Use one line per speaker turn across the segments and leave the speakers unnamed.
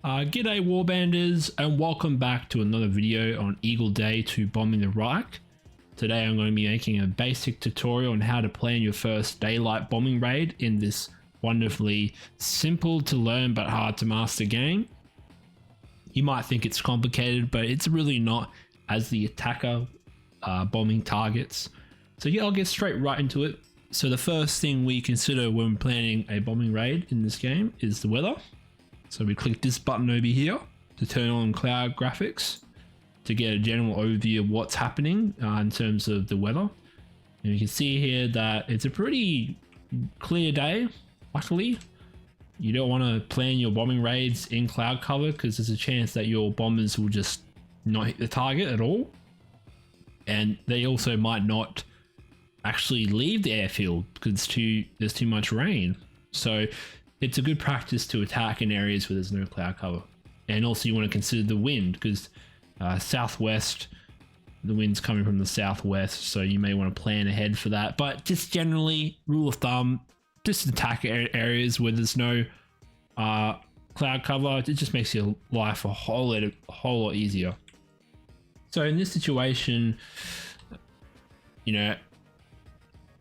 G'day warbanders, and welcome back to another video on Eagle Day to Bombing the Reich. Today I'm going to be making a basic tutorial on how to plan your first daylight bombing raid in this wonderfully simple to learn but hard to master game. You might think it's complicated, but it's really not, as the attacker bombing targets. So yeah, I'll get straight right into it. So the first thing we consider when planning a bombing raid in this game is the weather. So we click this button over here to turn on cloud graphics to get a general overview of what's happening in terms of the weather. And you can see here that it's a pretty clear day. Luckily, you don't want to plan your bombing raids in cloud cover because there's a chance that your bombers will just not hit the target at all. And they also might not actually leave the airfield because there's too much rain. So it's a good practice to attack in areas where there's no cloud cover. And also you want to consider the wind because southwest, the wind's coming from the southwest, so you may want to plan ahead for that. But just generally, rule of thumb, just attack areas where there's no cloud cover. It just makes your life a whole lot easier. So in this situation, you know,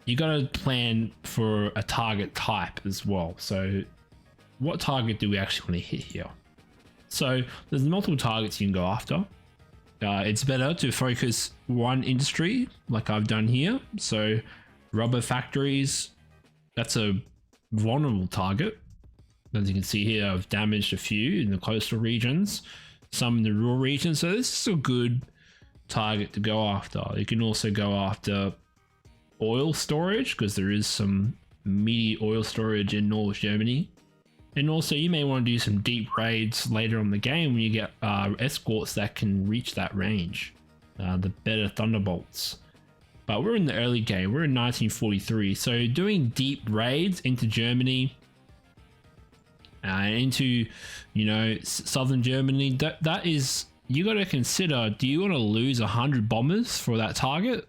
you got to plan for a target type as well. So what target do we actually want to hit here? So there's multiple targets you can go after. It's better to focus one industry like I've done here. So rubber factories, that's a vulnerable target. As you can see here, I've damaged a few in the coastal regions, some in the rural regions. So this is a good target to go after. You can also go after oil storage because there is some meaty oil storage in North Germany. And also you may want to do some deep raids later on the game when you get escorts that can reach that range, the better thunderbolts. But we're in the early game, we're in 1943, so doing deep raids into Germany into, you know, southern Germany, that is, you got to consider, do you want to lose 100 bombers for that target?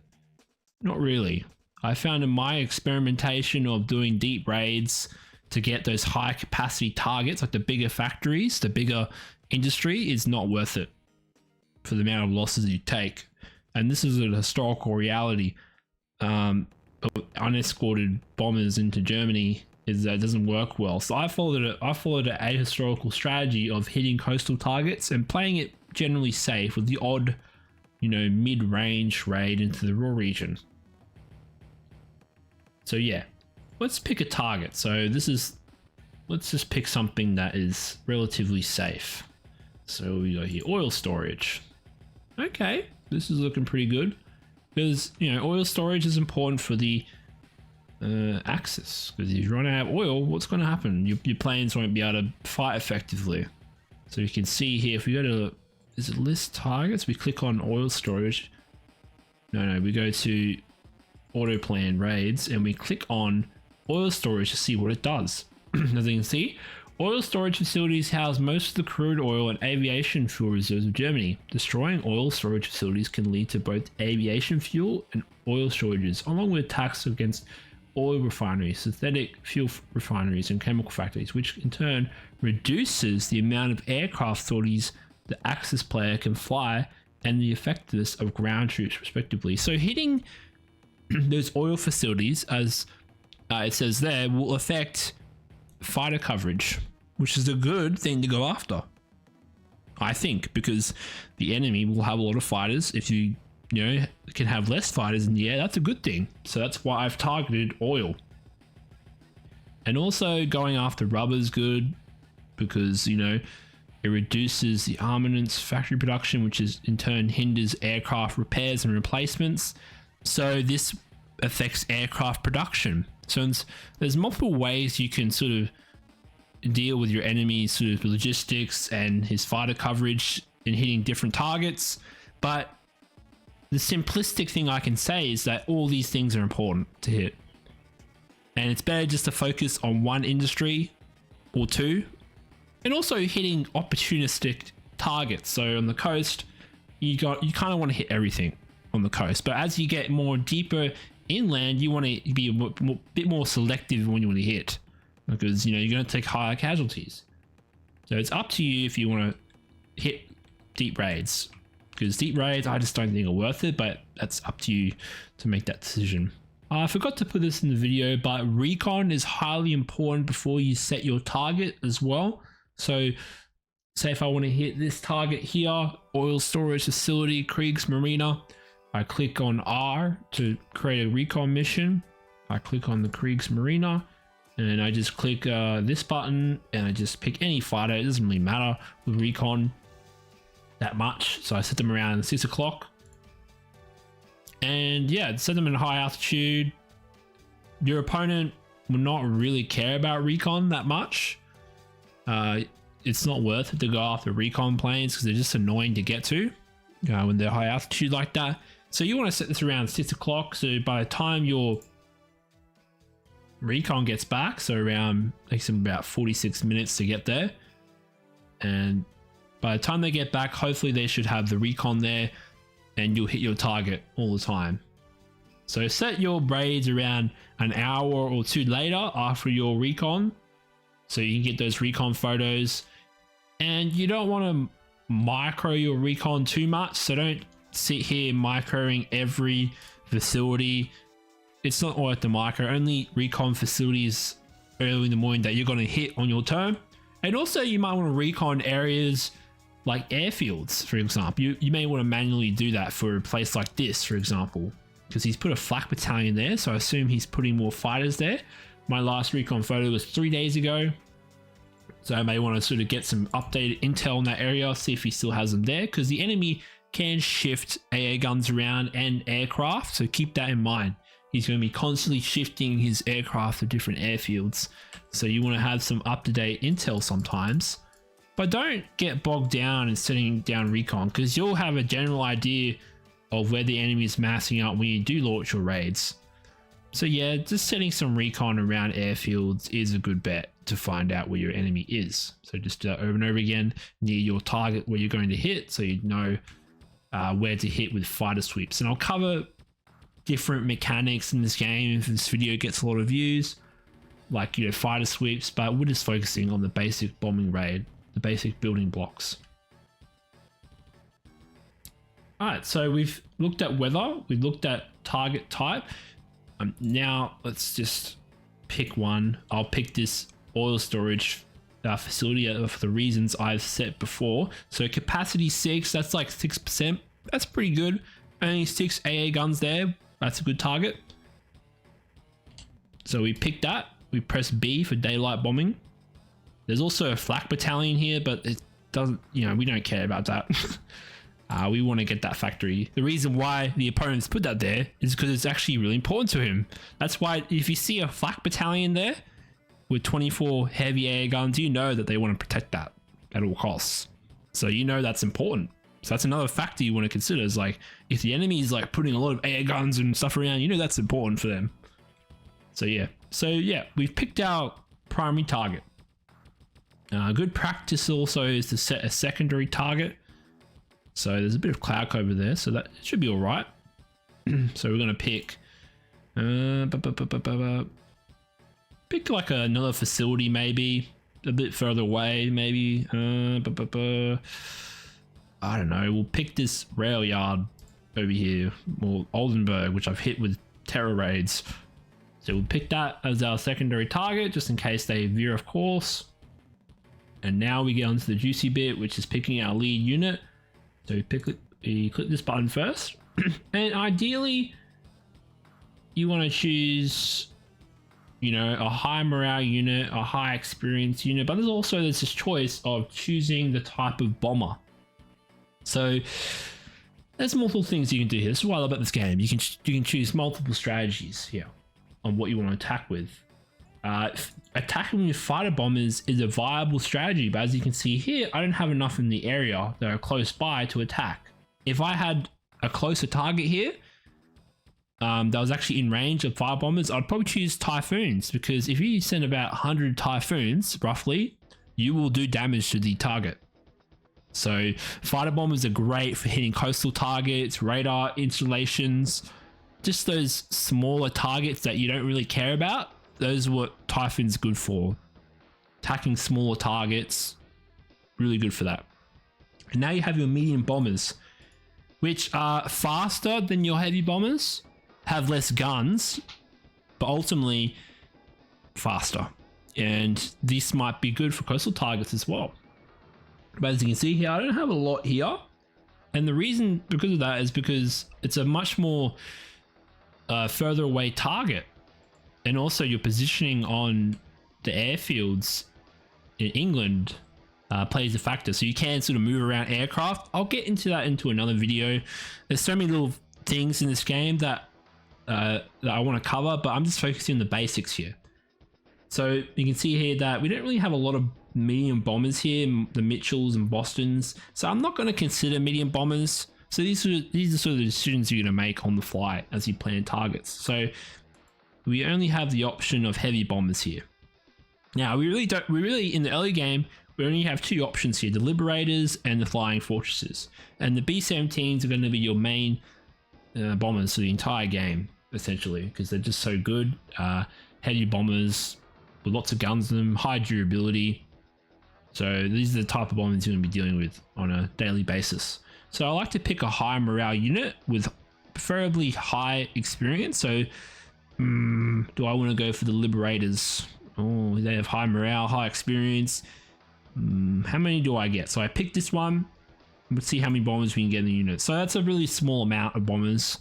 Not really. I found in my experimentation of doing deep raids to get those high capacity targets, like the bigger factories, the bigger industry, is not worth it for the amount of losses you take. And this is a historical reality. Unescorted bombers into Germany it doesn't work well. So I followed a historical strategy of hitting coastal targets and playing it generally safe with the odd, you know, mid-range raid into the rural region. So yeah, let's pick a target. So let's just pick something that is relatively safe. So we go here, oil storage. Okay, this is looking pretty good because, you know, oil storage is important for the Axis, because if you run out of oil, what's going to happen? Your planes won't be able to fight effectively. So you can see here, if we go to, is it list targets? We click on oil storage. No, we go to auto plan raids and we click on oil storage to see what it does. As you can see, oil storage facilities house most of the crude oil and aviation fuel reserves of Germany. Destroying oil storage facilities can lead to both aviation fuel and oil shortages, along with attacks against oil refineries, synthetic fuel refineries, and chemical factories, which in turn reduces the amount of aircraft sorties the Axis player can fly and the effectiveness of ground troops, respectively. So hitting those oil facilities, as it says there, will affect fighter coverage, which is a good thing to go after, I think, because the enemy will have a lot of fighters. If you know, can have less fighters in the air, that's a good thing. So that's why I've targeted oil. And also going after rubber is good because, you know, it reduces the armaments factory production, which is in turn hinders aircraft repairs and replacements. So this affects aircraft production. So there's multiple ways you can sort of deal with your enemy's sort of logistics and his fighter coverage in hitting different targets. But the simplistic thing I can say is that all these things are important to hit. And it's better just to focus on one industry or two. And also hitting opportunistic targets. So on the coast, you kind of want to hit everything on the coast. But as you get more deeper inland, you want to be a bit more selective when you want to hit, because, you know, you're going to take higher casualties. So it's up to you if you want to hit deep raids, because deep raids I just don't think are worth it, but that's up to you to make that decision. I forgot to put this in the video, but recon is highly important before you set your target as well. So say if I want to hit this target here, oil storage facility, Kriegs Marina, I click on R to create a recon mission. I click on the Kriegs Marina and I just click this button and I just pick any fighter. It doesn't really matter with recon that much. So I set them around 6 o'clock. And yeah, set them in high altitude. Your opponent will not really care about recon that much. It's not worth it to go after recon planes because they're just annoying to get to when they're high altitude like that. So you want to set this around 6 o'clock. So by the time your recon gets back, so around takes them about 46 minutes to get there, and by the time they get back, hopefully they should have the recon there and you'll hit your target all the time. So set your raids around an hour or two later after your recon so you can get those recon photos. And you don't want to micro your recon too much, so don't sit here microing every facility. It's not worth the micro. Only recon facilities early in the morning that you're going to hit on your turn. And also you might want to recon areas like airfields, for example. You may want to manually do that for a place like this, for example, because he's put a flak battalion there, so I assume he's putting more fighters there. My last recon photo was 3 days ago, so I may want to sort of get some updated intel in that area, see if he still has them there, because the enemy can shift AA guns around and aircraft, so keep that in mind. He's going to be constantly shifting his aircraft to different airfields, so you want to have some up-to-date intel sometimes. But don't get bogged down in setting down recon, because you'll have a general idea of where the enemy is massing up when you do launch your raids. So yeah, just setting some recon around airfields is a good bet to find out where your enemy is. So just over and over again near your target where you're going to hit, so you know where to hit with fighter sweeps. And I'll cover different mechanics in this game if this video gets a lot of views, like, you know, fighter sweeps, but we're just focusing on the basic bombing raid, the basic building blocks. Alright, so we've looked at weather, we've looked at target type. Now let's just pick one. I'll pick this oil storage facility for the reasons I've set before. So capacity 6, that's like 6%. That's pretty good. Only 6 AA guns there. That's a good target. So we picked that. We press B for daylight bombing. There's also a flak battalion here, but it doesn't, you know, we don't care about that. We want to get that factory. The reason why the opponents put that there is because it's actually really important to him. That's why if you see a flak battalion there with 24 heavy air guns, you know that they want to protect that at all costs. So you know that's important. So that's another factor you want to consider, is like, if the enemy is like putting a lot of air guns and stuff around, you know that's important for them. So yeah, we've picked our primary target. Good practice also is to set a secondary target. So there's a bit of cloud cover there, so that should be all right. So we're going to pick pick like another facility, maybe a bit further away, maybe. I don't know. We'll pick this rail yard over here, or Oldenburg, which I've hit with terror raids. So we'll pick that as our secondary target, just in case they veer off course. And now we get onto the juicy bit, which is picking our lead unit. So you click this button first, and ideally you want to choose, you know, a high morale unit, a high experience unit, but there's this choice of choosing the type of bomber. So there's multiple things you can do here. This is what I love about this game. You can choose multiple strategies here on what you want to attack with. Attacking with fighter bombers is a viable strategy, but as you can see here, I don't have enough in the area that are close by to attack. If I had a closer target here that was actually in range of fire bombers, I'd probably choose Typhoons, because if you send about 100 Typhoons roughly, you will do damage to the target. So fighter bombers are great for hitting coastal targets, radar installations, just those smaller targets that you don't really care about. Those are what Typhoon's good for. Attacking smaller targets, Really good for that. And now you have your medium bombers, which are faster than your heavy bombers, have less guns, but ultimately faster. And this might be good for coastal targets as well. But as you can see here, I don't have a lot here. And the reason because of that is because it's a much more further away target. And also your positioning on the airfields in England plays a factor. So you can sort of move around aircraft. I'll get into that into another video. There's so many little things in this game that I want to cover, but I'm just focusing on the basics here. So you can see here that we don't really have a lot of medium bombers here, the Mitchells and Bostons. So I'm not going to consider medium bombers. So these are sort of the decisions you're going to make on the fly as you plan targets. So we only have the option of heavy bombers here. Now we really in the early game, we only have two options here, the Liberators and the Flying Fortresses. And the B-17s are going to be your main bombers for the entire game, essentially, because they're just so good. Heavy bombers with lots of guns in them, high durability. So these are the type of bombers you're going to be dealing with on a daily basis. So I like to pick a high morale unit with preferably high experience. So do I want to go for the Liberators? Oh, they have high morale, high experience. How many do I get? So I picked this one. Let's see how many bombers we can get in the unit. So that's a really small amount of bombers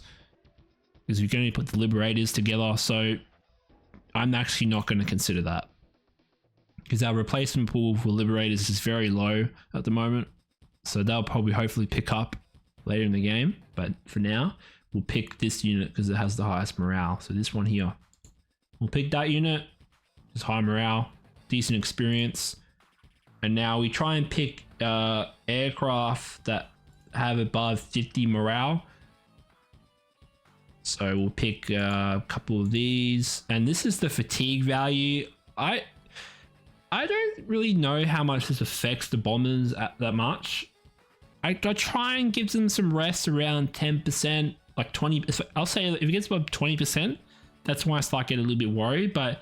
because we can only put the Liberators together. So I'm actually not going to consider that because our replacement pool for Liberators is very low at the moment. So they'll probably hopefully pick up later in the game. But for now, we'll pick this unit because it has the highest morale. So this one here, we'll pick that unit. It's high morale, decent experience. And now we try and pick aircraft that have above 50 morale. So we'll pick a couple of these. And this is the fatigue value. I don't really know how much this affects the bombers that much. I try and give them some rest around 10%, like 20. I'll say if it gets above 20%, that's when I start getting a little bit worried. But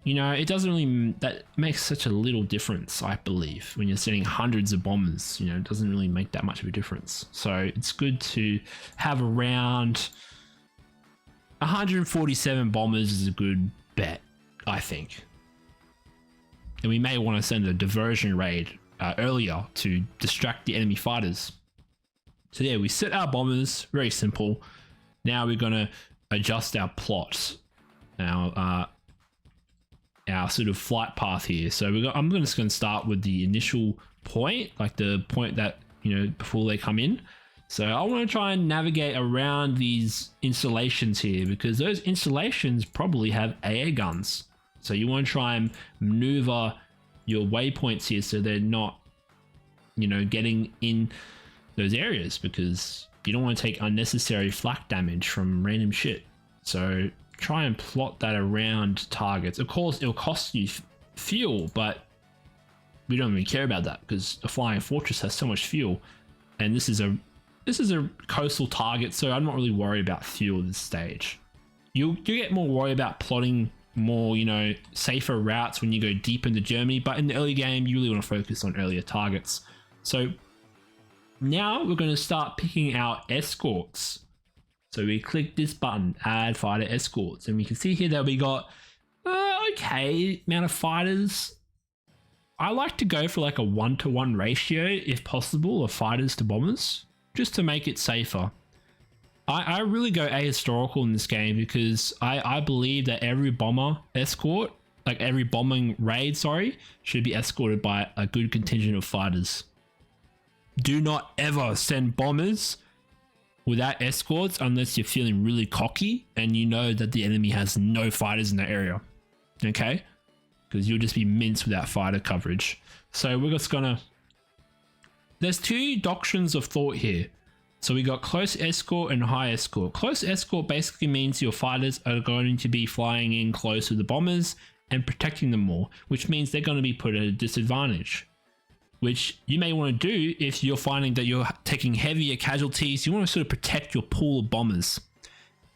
you know, it doesn't really, that makes such a little difference, I believe, when you're sending hundreds of bombers. You know, it doesn't really make that much of a difference. So it's good to have around 147 bombers is a good bet, I think. And we may want to send a diversion raid earlier to distract the enemy fighters. So yeah, we set our bombers, very simple. Now we're going to adjust our plots. Now, our sort of flight path here. So I'm just going to start with the initial point, like the point that, you know, before they come in. So I want to try and navigate around these installations here because those installations probably have AA guns. So you want to try and maneuver your waypoints here so they're not, you know, getting in those areas because you don't want to take unnecessary flak damage from random shit. So try and plot that around targets. Of course, it'll cost you fuel, but we don't really care about that because the Flying Fortress has so much fuel, and this is a coastal target, so I'm not really worried about fuel at this stage. You get more worried about plotting more, you know, safer routes when you go deep into Germany, but in the early game, you really want to focus on earlier targets. So now we're going to start picking out escorts. So we click this button, add fighter escorts, and we can see here that we got okay amount of fighters. I like to go for like a 1-to-1 ratio if possible of fighters to bombers, just to make it safer. I really go ahistorical in this game because I believe that every bomber escort, like every bombing raid, sorry, should be escorted by a good contingent of fighters. Do not ever send bombers without escorts unless you're feeling really cocky and you know that the enemy has no fighters in that area, okay? Because you'll just be minced without fighter coverage. So we're just gonna, there's two doctrines of thought here. So we got close escort and high escort. Close escort basically means your fighters are going to be flying in close to the bombers and protecting them more, which means they're going to be put at a disadvantage, which you may want to do if you're finding that you're taking heavier casualties. You want to sort of protect your pool of bombers.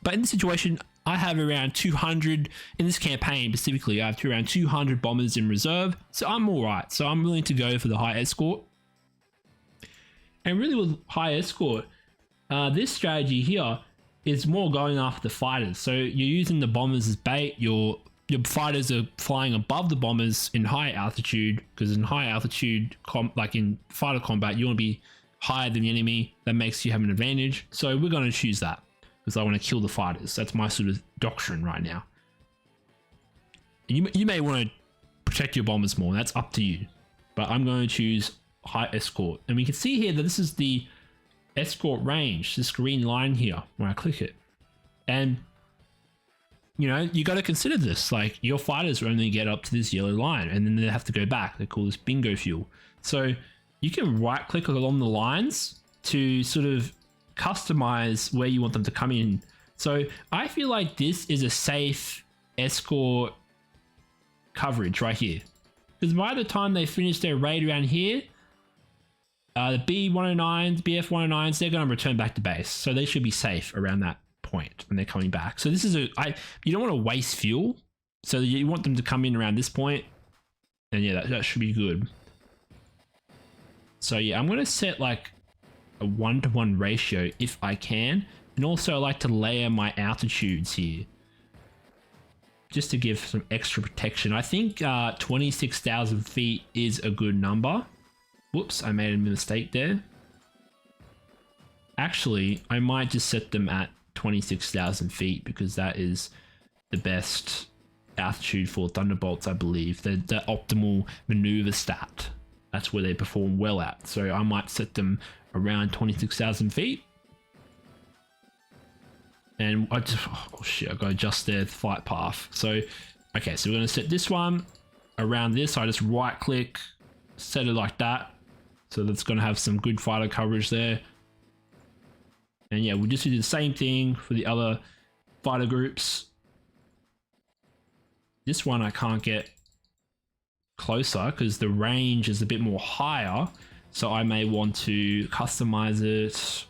But in this situation, I have around 200, in this campaign specifically, I have around 200 bombers in reserve, so I'm alright. So I'm willing to go for the high escort. And really with high escort, this strategy here is more going after the fighters. So you're using the bombers as bait. Your fighters are flying above the bombers in high altitude, because in high altitude, like in fighter combat, you want to be higher than the enemy. That makes you have an advantage. So we're going to choose that because I want to kill the fighters. That's my sort of doctrine right now. You may want to protect your bombers more. That's up to you. But I'm going to choose high escort. And we can see here that this is the escort range, this green line here when I click it. And you know, you got to consider this, like your fighters only get up to this yellow line and then they have to go back. They call this bingo fuel. So you can right click along the lines to sort of customize where you want them to come in. So I feel like this is a safe escort coverage right here, because by the time they finish their raid around here, the B109s, BF109s, they're going to return back to base. So they should be safe around that point when they're coming back. So this is you don't want to waste fuel. So you want them to come in around this point. And yeah, that should be good. So yeah, I'm going to set like a 1-to-1 ratio if I can. And also I like to layer my altitudes here, just to give some extra protection. I think 26,000 feet is a good number. Whoops, I made a mistake there. Actually, I might just set them at 26,000 feet because that is the best altitude for Thunderbolts, I believe. The optimal maneuver stat. That's where they perform well at. So I might set them around 26,000 feet. And I just, oh shit, I got to adjust their flight path. So, okay, so we're going to set this one around this. I just right click, set it like that. So that's going to have some good fighter coverage there. And yeah, we'll just do the same thing for the other fighter groups. This one I can't get closer because the range is a bit more higher. So I may want to customize it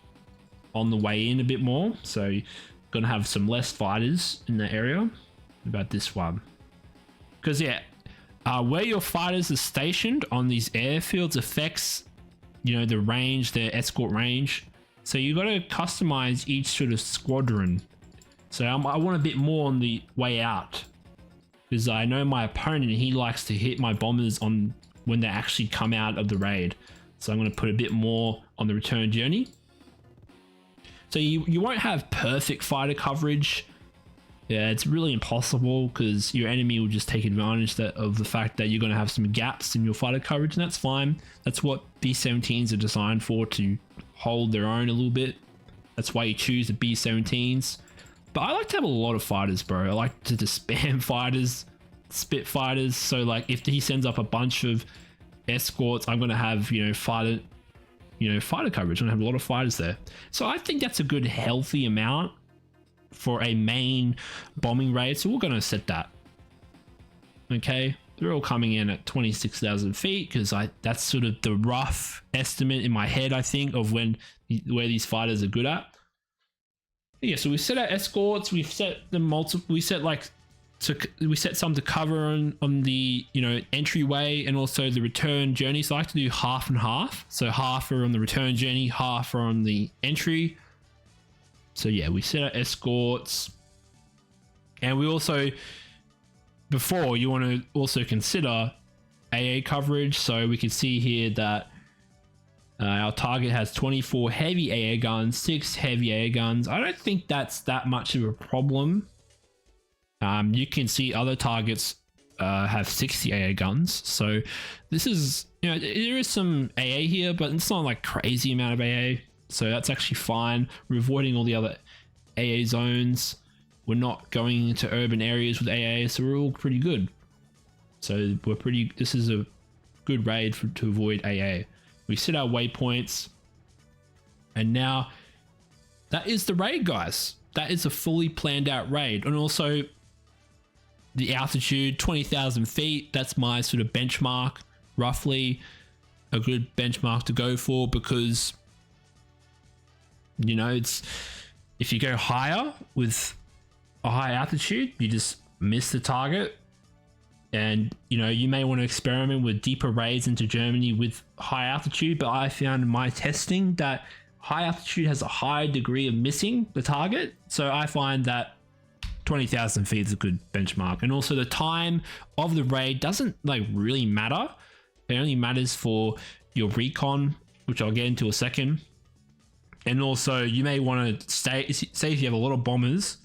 on the way in a bit more. So going to have some less fighters in that area. What about this one? Because yeah, where your fighters are stationed on these airfields affects, you know, the range, their escort range. So you got to customize each sort of squadron. So I want a bit more on the way out, because I know my opponent, he likes to hit my bombers on when they actually come out of the raid. So I'm going to put a bit more on the return journey. So you won't have perfect fighter coverage. Yeah, it's really impossible because your enemy will just take advantage of the fact that you're going to have some gaps in your fighter coverage, and that's fine. That's what B-17s are designed for, to hold their own a little bit. That's why you choose the B-17s. But I like to have a lot of fighters, bro. I like to just spam fighters, spit fighters. So like if he sends up a bunch of escorts, I'm going to have, fighter coverage. I'm going to have a lot of fighters there. So I think that's a good healthy amount for a main bombing raid. So we're going to set that. Okay. They're all coming in at 26,000 feet because that's sort of the rough estimate in my head, I think, of where these fighters are good at. Yeah, so we set our escorts, we've set the we set some to cover on the entryway and also the return journey. So I like to do half and half. So half are on the return journey, half are on the entry. So yeah, we set our escorts, and we also, before, you want to also consider AA coverage. So we can see here that our target has 24 heavy AA guns, 6 heavy AA guns. I don't think that's that much of a problem. You can see other targets have 60 AA guns. So this is, there is some AA here, but it's not like crazy amount of AA. So that's actually fine. We're avoiding all the other AA zones. We're not going into urban areas with AA, so we're all pretty good. So this is a good raid to avoid AA. We set our waypoints, and now that is the raid, guys. That is a fully planned out raid. And also the altitude, 20,000 feet. That's my sort of benchmark, roughly a good benchmark to go for, because it's, if you go higher with a high altitude, you just miss the target. And, you know, you may want to experiment with deeper raids into Germany with high altitude, but I found in my testing that high altitude has a high degree of missing the target. So I find that 20,000 feet is a good benchmark. And also the time of the raid doesn't like really matter. It only matters for your recon, which I'll get into in a second. And also you may want to say if you have a lot of bombers,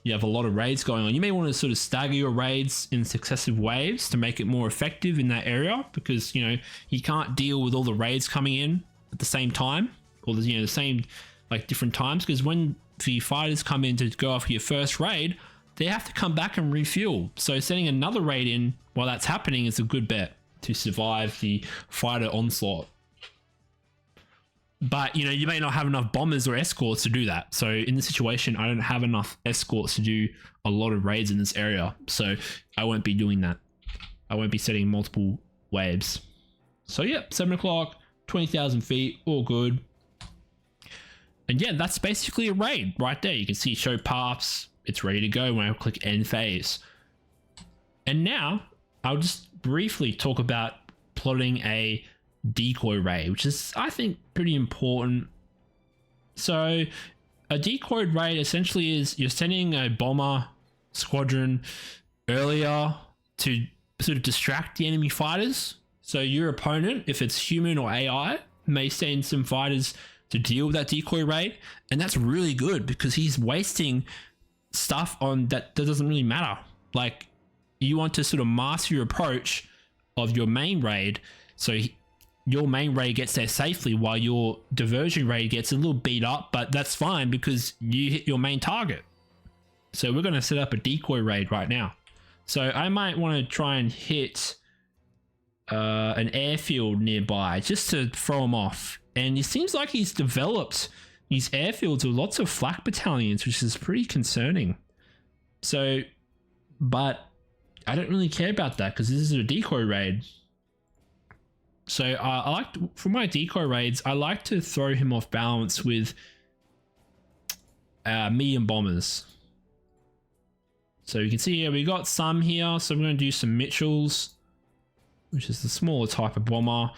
you have a lot of raids going on, you may want to sort of stagger your raids in successive waves to make it more effective in that area, because, you know, you can't deal with all the raids coming in at the same time, or the, you know, the same like different times, because when the fighters come in to go after your first raid, they have to come back and refuel. So sending another raid in while that's happening is a good bet to survive the fighter onslaught. But, you know, you may not have enough bombers or escorts to do that. So in this situation, I don't have enough escorts to do a lot of raids in this area. So I won't be doing that. I won't be setting multiple waves. So yeah, 7 o'clock, 20,000 feet, all good. And yeah, that's basically a raid right there. You can see show paths. It's ready to go when I click end phase. And now I'll just briefly talk about plotting a decoy raid, which is, I think, pretty important. So a decoy raid essentially is you're sending a bomber squadron earlier to sort of distract the enemy fighters. So your opponent, if it's human or AI, may send some fighters to deal with that decoy raid, and that's really good because he's wasting stuff on that doesn't really matter. Like, you want to sort of master your approach of your main raid, so your main raid gets there safely while your diversion raid gets a little beat up, but that's fine because you hit your main target. So we're going to set up a decoy raid right now. So I might want to try and hit an airfield nearby just to throw him off. And it seems like he's developed these airfields with lots of flak battalions, which is pretty concerning. So, but I don't really care about that because this is a decoy raid. So I like to, for my decoy raids, I like to throw him off balance with medium bombers. So you can see here we got some here. So I'm going to do some Mitchells, which is the smaller type of bomber.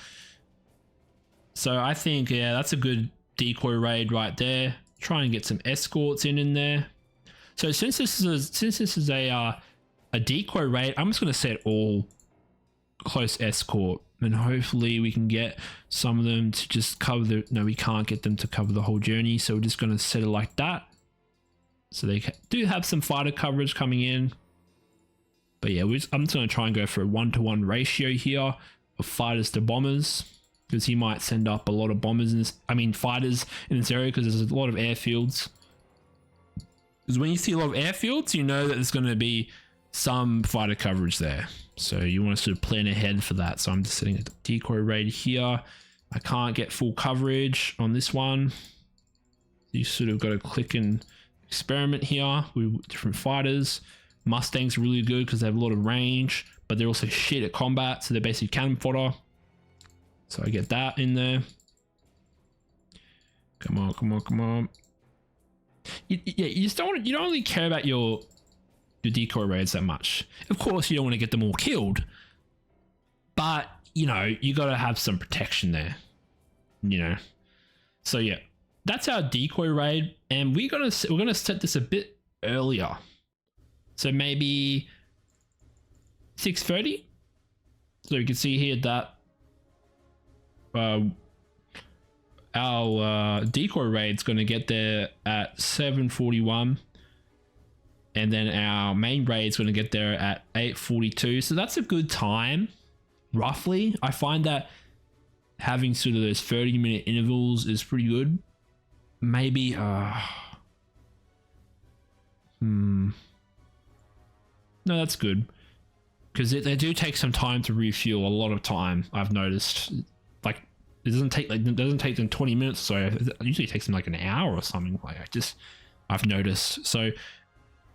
So I think, yeah, that's a good decoy raid right there. Try and get some escorts in there. So since this is a decoy raid, I'm just going to set all close escort, and hopefully we can get some of them to just cover the, no, we can't get them to cover the whole journey, so we're just going to set it like that. So they do have some fighter coverage coming in, but yeah, I'm just going to try and go for a 1-to-1 ratio here of fighters to bombers, because he might send up a lot of bombers in this, fighters in this area, because there's a lot of airfields. Because when you see a lot of airfields, you know that there's going to be some fighter coverage there. So you want to sort of plan ahead for that. So I'm just setting a decoy raid here. I can't get full coverage on this one. You sort of got to click and experiment here with different fighters. Mustangs are really good because they have a lot of range, but they're also shit at combat. So they're basically cannon fodder. So I get that in there. Come on, come on, come on. You just don't want, you don't really care about your decoy raids that much. Of course, you don't want to get them all killed, but you know, you got to have some protection there, you know. So yeah, that's our decoy raid, and we're gonna set this a bit earlier. So maybe 6:30. So you can see here that our decoy raid's going to get there at 7:41, and then our main raid's going to get there at 8:42. So that's a good time, roughly. I find that having sort of those 30-minute intervals is pretty good. Maybe no, that's good, because they do take some time to refuel. A lot of time, I've noticed. Like, it doesn't take them 20 minutes, so it usually takes them like an hour or something. Like, I've noticed. So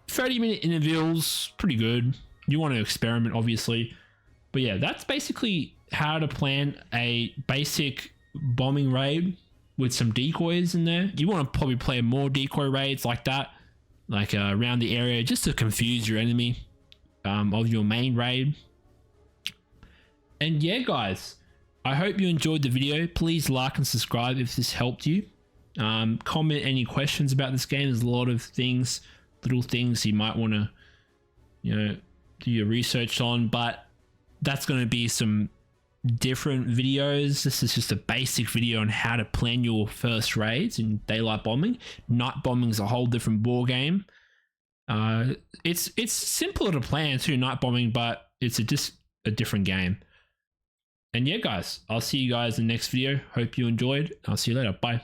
30-minute intervals, pretty good. You want to experiment, obviously, but yeah, that's basically how to plan a basic bombing raid with some decoys in there. You want to probably plan more decoy raids like that, like around the area, just to confuse your enemy. of your main raid. And yeah, guys, I hope you enjoyed the video. Please like and subscribe if this helped you. Comment any questions about this game. There's a lot of things, little things you might want to, do your research on, but that's going to be some different videos. This is just a basic video on how to plan your first raids in daylight bombing. Night bombing is a whole different ball game. It's simpler to plan too, night bombing, but it's just a different game. And yeah, guys, I'll see you guys in the next video. Hope you enjoyed. I'll see you later. Bye.